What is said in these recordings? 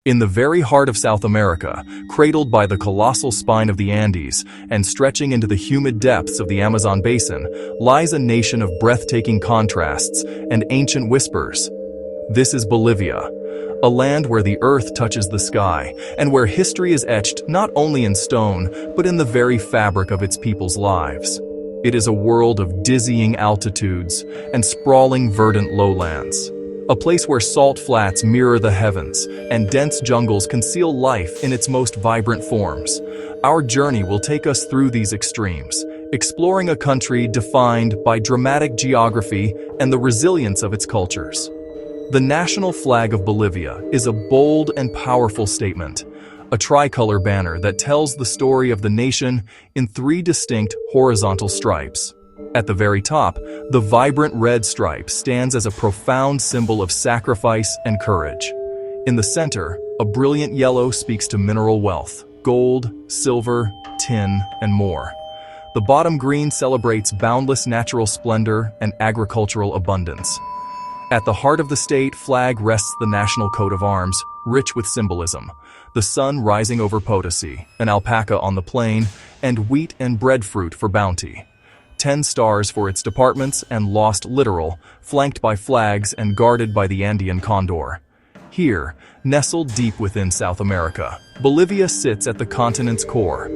In the very heart of South America, cradled by the colossal spine of the Andes and stretching into the humid depths of the Amazon basin, lies a nation of breathtaking contrasts and ancient whispers. This is Bolivia, a land where the earth touches the sky and where history is etched not only in stone, but in the very fabric of its people's lives. It is a world of dizzying altitudes and sprawling verdant lowlands. A place where salt flats mirror the heavens and dense jungles conceal life in its most vibrant forms. Our journey will take us through these extremes, exploring a country defined by dramatic geography and the resilience of its cultures. The national flag of Bolivia is a bold and powerful statement, a tricolor banner that tells the story of the nation in three distinct horizontal stripes. At the very top, the vibrant red stripe stands as a profound symbol of sacrifice and courage. In the center, a brilliant yellow speaks to mineral wealth, gold, silver, tin, and more. The bottom green celebrates boundless natural splendor and agricultural abundance. At the heart of the state flag rests the national coat of arms, rich with symbolism. The sun rising over Potosi, an alpaca on the plain, and wheat and breadfruit for bounty. 10 stars for its departments and lost littoral, flanked by flags and guarded by the Andean condor. Here, nestled deep within South America, Bolivia sits at the continent's core.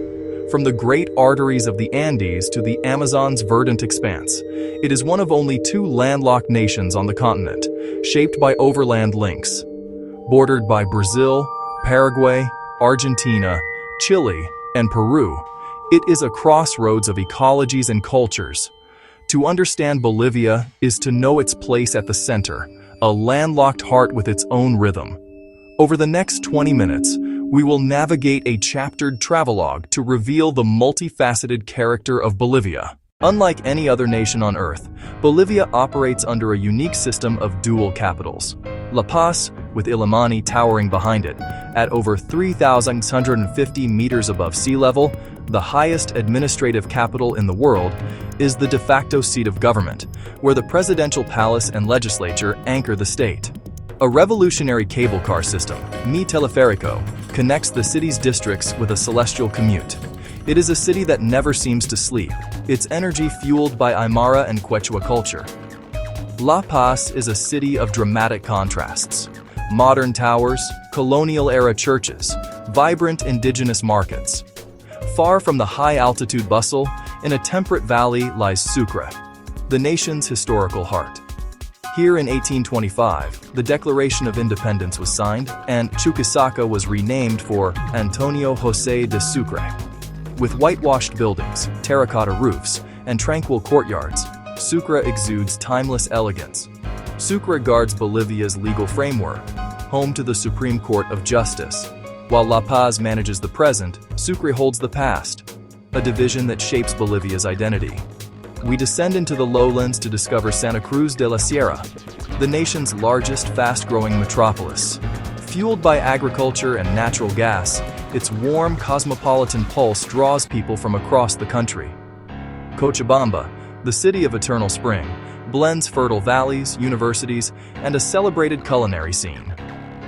From the great arteries of the Andes to the Amazon's verdant expanse, it is one of only 2 landlocked nations on the continent, shaped by overland links. Bordered by Brazil, Paraguay, Argentina, Chile, and Peru, it is a crossroads of ecologies and cultures. To understand Bolivia is to know its place at the center, a landlocked heart with its own rhythm. Over the next 20 minutes, we will navigate a chaptered travelogue to reveal the multifaceted character of Bolivia. Unlike any other nation on Earth, Bolivia operates under a unique system of dual capitals. La Paz, with Illimani towering behind it, at over 3,650 meters above sea level, the highest administrative capital in the world, is the de facto seat of government, where the presidential palace and legislature anchor the state. A revolutionary cable car system, Mi Teleférico, connects the city's districts with a celestial commute. It is a city that never seems to sleep, its energy fueled by Aymara and Quechua culture. La Paz is a city of dramatic contrasts. Modern towers, colonial-era churches, vibrant indigenous markets. Far from the high-altitude bustle, in a temperate valley lies Sucre, the nation's historical heart. Here in 1825, the Declaration of Independence was signed, and Chuquisaca was renamed for Antonio José de Sucre. With whitewashed buildings, terracotta roofs, and tranquil courtyards, Sucre exudes timeless elegance. Sucre guards Bolivia's legal framework, home to the Supreme Court of Justice. While La Paz manages the present, Sucre holds the past, a division that shapes Bolivia's identity. We descend into the lowlands to discover Santa Cruz de la Sierra, the nation's largest fast-growing metropolis. Fueled by agriculture and natural gas, its warm cosmopolitan pulse draws people from across the country. Cochabamba, the city of eternal spring, blends fertile valleys, universities, and a celebrated culinary scene.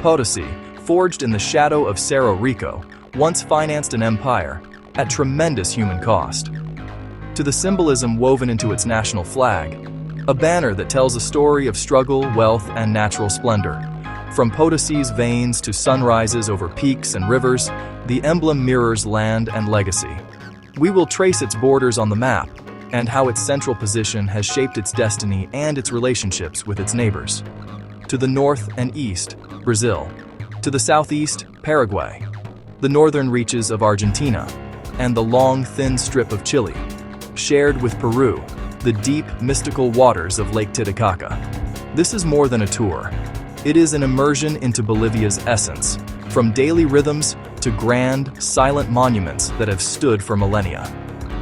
Potosi, forged in the shadow of Cerro Rico, once financed an empire at tremendous human cost. To the symbolism woven into its national flag, a banner that tells a story of struggle, wealth, and natural splendor. From Potosi's veins to sunrises over peaks and rivers, the emblem mirrors land and legacy. We will trace its borders on the map and how its central position has shaped its destiny and its relationships with its neighbors. To the north and east, Brazil. To the southeast, Paraguay. The northern reaches of Argentina, and the long, thin strip of Chile. Shared with Peru, the deep, mystical waters of Lake Titicaca. This is more than a tour. It is an immersion into Bolivia's essence, from daily rhythms to grand, silent monuments that have stood for millennia.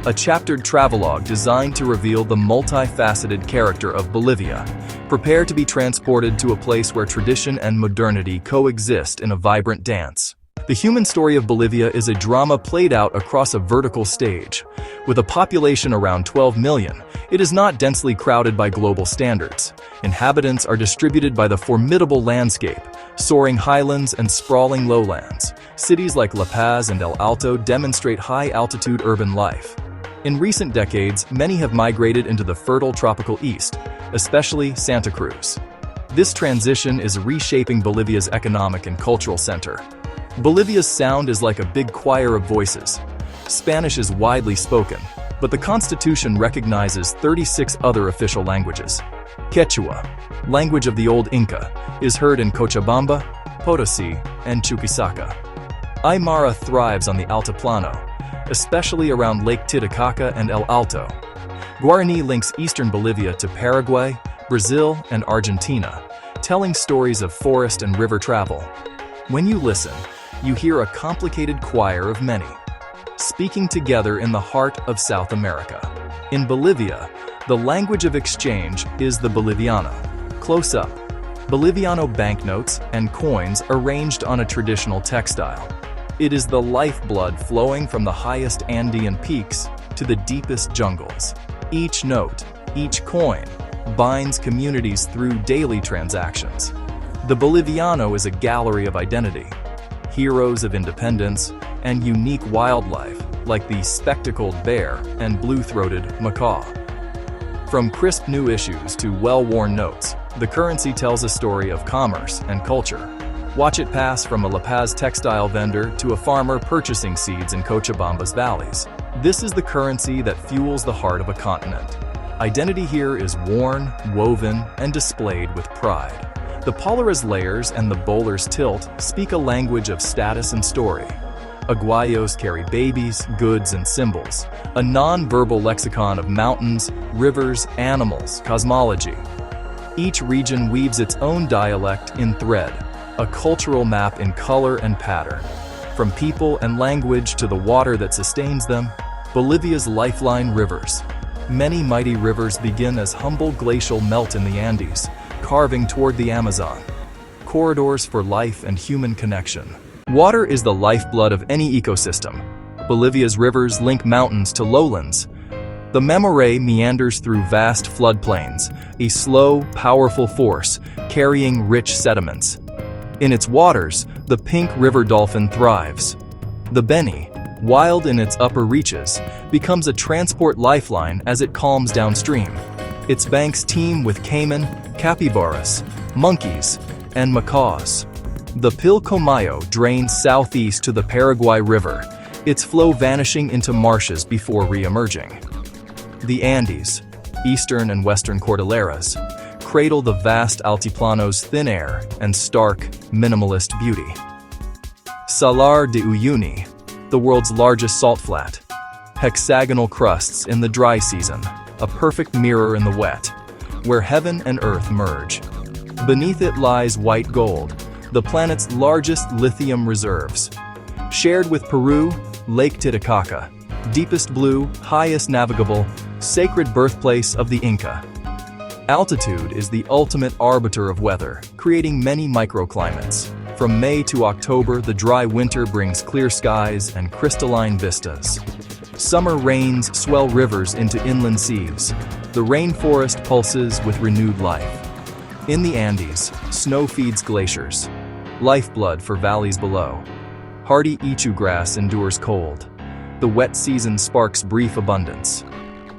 A chaptered travelogue designed to reveal the multifaceted character of Bolivia. Prepare to be transported to a place where tradition and modernity coexist in a vibrant dance. The human story of Bolivia is a drama played out across a vertical stage, With a population around 12 million, it is not densely crowded by global standards. Inhabitants are distributed by the formidable landscape, soaring highlands and sprawling lowlands. Cities like La Paz and El Alto demonstrate high-altitude urban life. In recent decades, many have migrated into the fertile tropical east, especially Santa Cruz. This transition is reshaping Bolivia's economic and cultural center. Bolivia's sound is like a big choir of voices. Spanish is widely spoken, but the constitution recognizes 36 other official languages. Quechua, language of the old Inca, is heard in Cochabamba, Potosí, and Chuquisaca. Aymara thrives on the Altiplano, especially around Lake Titicaca and El Alto. Guarani links eastern Bolivia to Paraguay, Brazil, and Argentina, telling stories of forest and river travel. When you listen, you hear a complicated choir of many, speaking together in the heart of South America. In Bolivia, the language of exchange is the Boliviano. Close up, Boliviano banknotes and coins arranged on a traditional textile. It is the lifeblood flowing from the highest Andean peaks to the deepest jungles. Each note, each coin, binds communities through daily transactions. The Boliviano is a gallery of identity, heroes of independence, and unique wildlife like the spectacled bear and blue-throated macaw. From crisp new issues to well-worn notes, the currency tells a story of commerce and culture. Watch it pass from a La Paz textile vendor to a farmer purchasing seeds in Cochabamba's valleys. This is the currency that fuels the heart of a continent. Identity here is worn, woven, and displayed with pride. The Polaris layers and the bowler's tilt speak a language of status and story. Aguayos carry babies, goods, and symbols, a non-verbal lexicon of mountains, rivers, animals, cosmology. Each region weaves its own dialect in thread, a cultural map in color and pattern. From people and language to the water that sustains them, Bolivia's lifeline rivers. Many mighty rivers begin as humble glacial melt in the Andes, carving toward the Amazon. Corridors for life and human connection. Water is the lifeblood of any ecosystem. Bolivia's rivers link mountains to lowlands. The Mamoré meanders through vast floodplains, a slow, powerful force carrying rich sediments. In its waters, the pink river dolphin thrives. The Beni, wild in its upper reaches, becomes a transport lifeline as it calms downstream. Its banks teem with caiman, capybaras, monkeys, and macaws. The Pilcomayo drains southeast to the Paraguay River, its flow vanishing into marshes before re-emerging. The Andes, eastern and western Cordilleras, cradle the vast Altiplano's thin air and stark, minimalist beauty. Salar de Uyuni, the world's largest salt flat. Hexagonal crusts in the dry season, a perfect mirror in the wet, where heaven and earth merge. Beneath it lies white gold, the planet's largest lithium reserves. Shared with Peru, Lake Titicaca, deepest blue, highest navigable, sacred birthplace of the Inca. Altitude is the ultimate arbiter of weather, creating many microclimates. From May to October, the dry winter brings clear skies and crystalline vistas. Summer rains swell rivers into inland seas. The rainforest pulses with renewed life. In the Andes, snow feeds glaciers, lifeblood for valleys below. Hardy ichu grass endures cold. The wet season sparks brief abundance.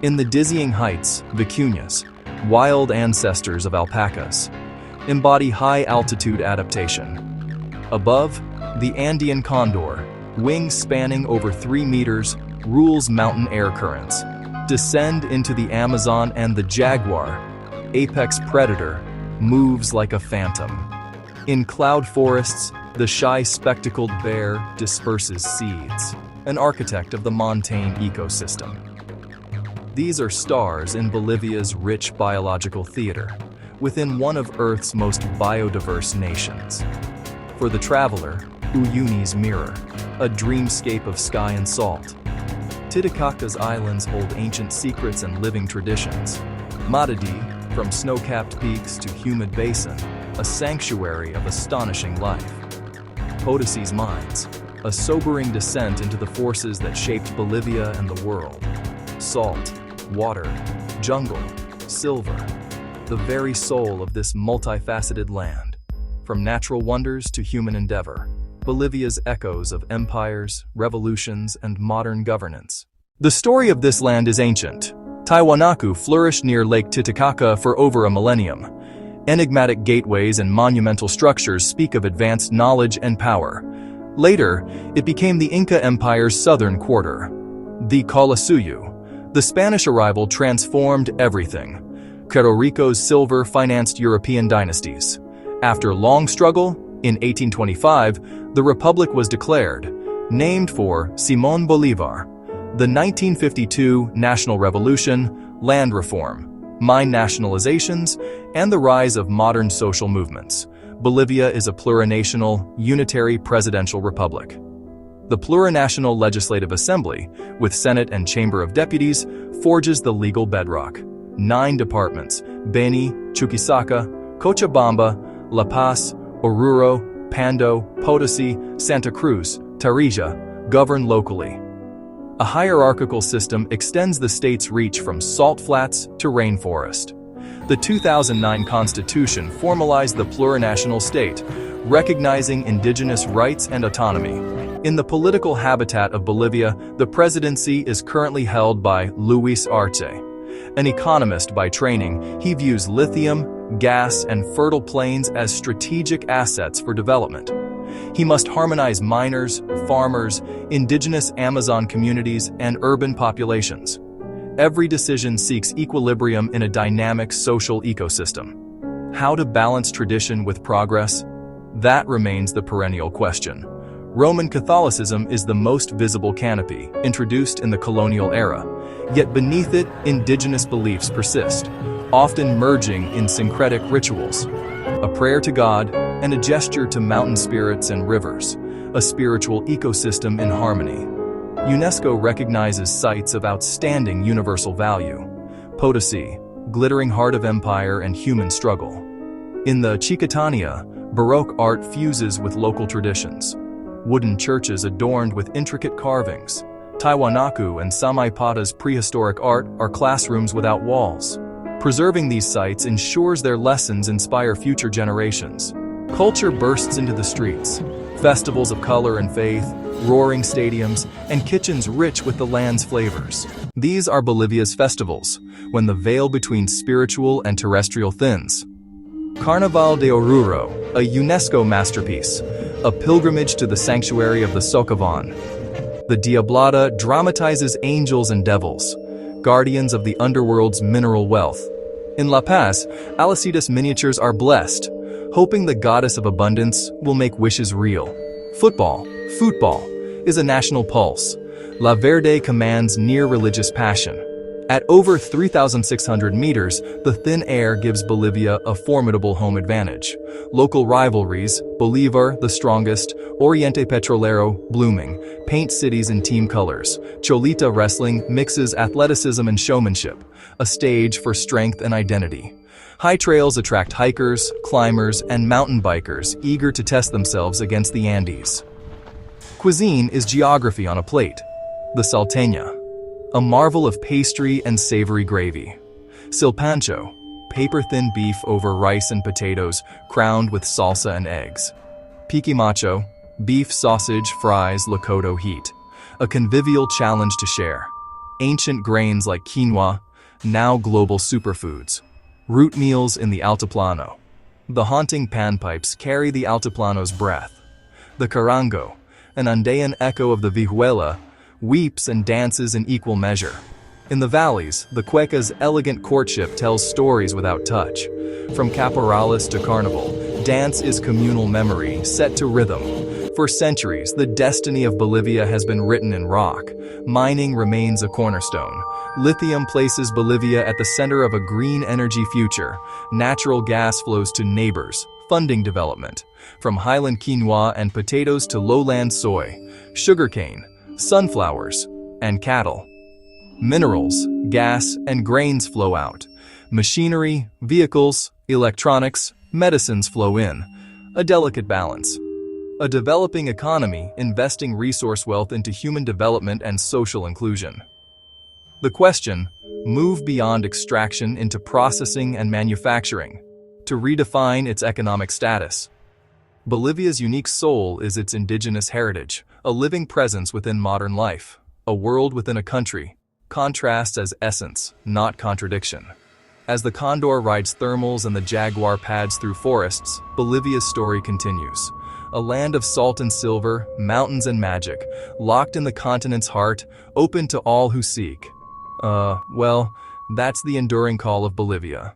In the dizzying heights, vicuñas, wild ancestors of alpacas, embody high-altitude adaptation. Above, the Andean condor, wings spanning over 3 meters, rules mountain air currents. Descend into the Amazon and the jaguar, apex predator, moves like a phantom. In cloud forests, the shy spectacled bear disperses seeds, an architect of the montane ecosystem. These are stars in Bolivia's rich biological theater, within one of Earth's most biodiverse nations. For the traveler, Uyuni's mirror, a dreamscape of sky and salt. Titicaca's islands hold ancient secrets and living traditions. Matadi, from snow-capped peaks to humid basin, a sanctuary of astonishing life. Potosí's mines, a sobering descent into the forces that shaped Bolivia and the world. Salt, water, jungle, silver, the very soul of this multifaceted land. From natural wonders to human endeavor, Bolivia's echoes of empires, revolutions, and modern governance. The story of this land is ancient. Tiwanaku flourished near Lake Titicaca for over a millennium. Enigmatic gateways and monumental structures speak of advanced knowledge and power. Later, it became the Inca Empire's southern quarter. The Calasuyu, the Spanish arrival transformed everything. Puerto Rico's silver financed European dynasties. After long struggle, in 1825, the Republic was declared, named for Simón Bolívar. The 1952 National Revolution, land reform, mine nationalizations, and the rise of modern social movements. Bolivia is a plurinational, unitary presidential republic. The plurinational Legislative Assembly, with Senate and Chamber of Deputies, forges the legal bedrock. 9 departments, Beni, Chuquisaca, Cochabamba, La Paz, Oruro, Pando, Potosi, Santa Cruz, Tarija, govern locally. A hierarchical system extends the state's reach from salt flats to rainforest. The 2009 Constitution formalized the plurinational state, recognizing indigenous rights and autonomy. In the political habitat of Bolivia, the presidency is currently held by Luis Arce. An economist by training, he views lithium, gas, and fertile plains as strategic assets for development. He must harmonize miners, farmers, indigenous Amazon communities, and urban populations. Every decision seeks equilibrium in a dynamic social ecosystem. How to balance tradition with progress? That remains the perennial question. Roman Catholicism is the most visible canopy, introduced in the colonial era. Yet beneath it, indigenous beliefs persist, often merging in syncretic rituals. A prayer to God and a gesture to mountain spirits and rivers, a spiritual ecosystem in harmony. UNESCO recognizes sites of outstanding universal value. Potosi, glittering heart of empire and human struggle. In the Chiquitania, Baroque art fuses with local traditions. Wooden churches adorned with intricate carvings. Tiwanaku and Samaipata's prehistoric art are classrooms without walls. Preserving these sites ensures their lessons inspire future generations. Culture bursts into the streets. Festivals of color and faith, roaring stadiums, and kitchens rich with the land's flavors. These are Bolivia's festivals, when the veil between spiritual and terrestrial thins. Carnaval de Oruro, a UNESCO masterpiece, a pilgrimage to the sanctuary of the Socavón. The Diablada dramatizes angels and devils, guardians of the underworld's mineral wealth. In La Paz, Alcides miniatures are blessed, hoping the goddess of abundance will make wishes real. Football is a national pulse. La Verde commands near religious passion. At over 3,600 meters, the thin air gives Bolivia a formidable home advantage. Local rivalries, Bolívar, the strongest, Oriente Petrolero, blooming, paint cities in team colors. Cholita wrestling mixes athleticism and showmanship, a stage for strength and identity. High trails attract hikers, climbers, and mountain bikers eager to test themselves against the Andes. Cuisine is geography on a plate. The salteña, a marvel of pastry and savory gravy. Silpancho, paper-thin beef over rice and potatoes, crowned with salsa and eggs. Piqui macho, beef, sausage, fries, locoto heat, a convivial challenge to share. Ancient grains like quinoa, now global superfoods. Root meals in the Altiplano. The haunting panpipes carry the Altiplano's breath. The carango, an Andean echo of the vihuela, weeps and dances in equal measure. In the valleys, the cueca's elegant courtship tells stories without touch. From caporales to carnival, dance is communal memory set to rhythm. For centuries, the destiny of Bolivia has been written in rock. Mining remains a cornerstone. Lithium places Bolivia at the center of a green energy future. Natural gas flows to neighbors, funding development. From highland quinoa and potatoes to lowland soy, sugarcane, sunflowers, and cattle. Minerals, gas, and grains flow out. Machinery, vehicles, electronics, medicines flow in. A delicate balance. A developing economy investing resource wealth into human development and social inclusion. The question: move beyond extraction into processing and manufacturing, to redefine its economic status. Bolivia's unique soul is its indigenous heritage, a living presence within modern life, a world within a country, contrasts as essence, not contradiction. As the condor rides thermals and the jaguar pads through forests, Bolivia's story continues. A land of salt and silver, mountains and magic, locked in the continent's heart, open to all who seek. Well, that's the enduring call of Bolivia.